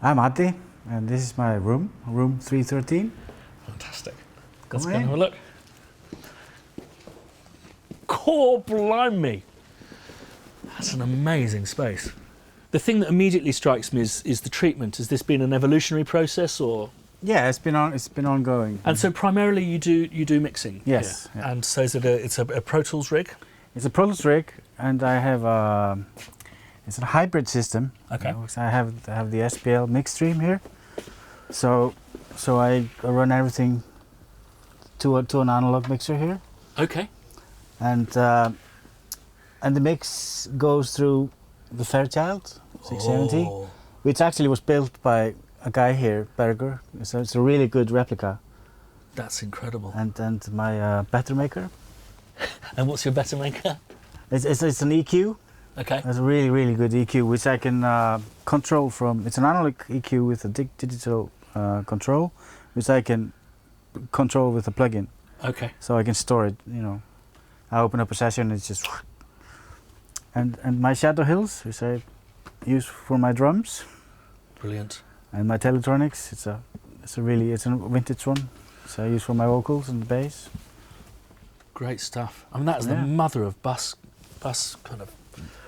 I'm Addi, and this is my room 313. Fantastic. Let's go and have a look. Core blimey! That's an amazing space. The thing that immediately strikes me is the treatment. Has this been an evolutionary process, or? Yeah, it's been ongoing. And so primarily you do mixing. Yes. Yeah. And so is it it's a Pro Tools rig? It's a Pro Tools rig, and I have it's a hybrid system. Okay. You know, so I have the SPL mix stream here. So I run everything to an analog mixer here. Okay. And the mix goes through the Fairchild 670, which actually was built by a guy here, Berger. So it's a really good replica. That's incredible. And my better maker. And what's your better maker? It's an EQ. Okay. It's a really good EQ, which I can control from. It's an analog EQ with a digital control, which I can control with a plugin. Okay. So I can store it. You know, I open up a session, it's just. And my Shadow Hills, which I use for my drums. Brilliant. And my Teletronics, it's a vintage one, so I use for my vocals and the bass. Great stuff. I mean, that's the mother of bus kind of.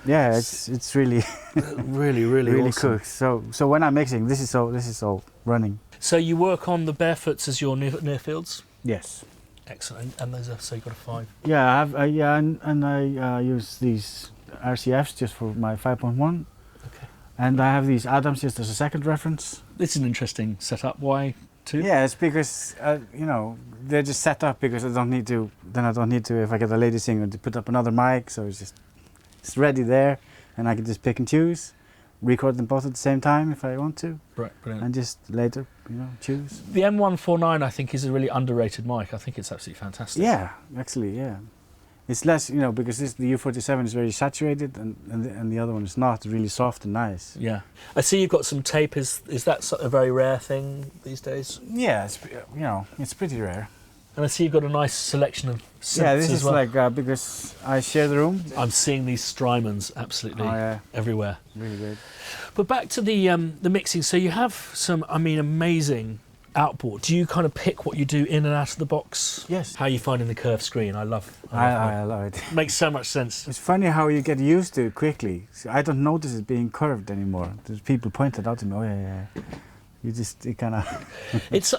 Yeah, it's really really awesome. cool. So when I'm mixing, this is all running. So you work on the barefoots as your near fields? Yes. Excellent. And so you've got a 5. Yeah, I have. And I use these RCFs just for my 5.1. Okay. And I have these Adams just as a second reference. This is an interesting setup. Why 2? Yeah, it's because you know, they're just set up because I don't need to. Then I don't need to, if I get a lady singer, to put up another mic. So it's ready there, and I can just pick and choose, record them both at the same time if I want to. Right, brilliant. And just later, you know, choose. The M149, I think, is a really underrated mic. I think it's absolutely fantastic. Yeah, actually, yeah. It's less, you know, because the U47 is very saturated, and the other one is not, really soft and nice. Yeah. I see you've got some tape. Is that a very rare thing these days? Yeah, it's, you know, it's pretty rare. And I see you've got a nice selection of synths. Yeah, this as is well. like because I share the room. I'm seeing these Strymons absolutely everywhere. Really good. But back to the mixing. So you have some, I mean, amazing outboard. Do you kind of pick what you do in and out of the box? Yes. How are you finding the curved screen? I love I love it. Makes so much sense. It's funny how you get used to it quickly. So I don't notice it being curved anymore. There's people pointed out to me, oh yeah. It kind of. It's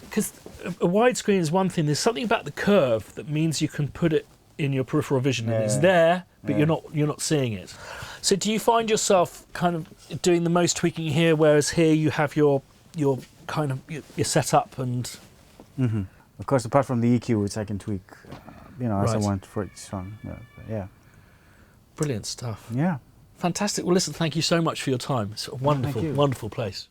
because a widescreen is one thing. There's something about the curve that means you can put it in your peripheral vision, and it's there, but you're not seeing it. So do you find yourself kind of doing the most tweaking here, whereas here you have your kind of your setup and. Mm-hmm. Of course, apart from the EQ, which I can tweak, you know, as I Right. want for each song. Yeah. Brilliant stuff. Yeah. Fantastic. Well, listen, thank you so much for your time. It's a wonderful, wonderful place.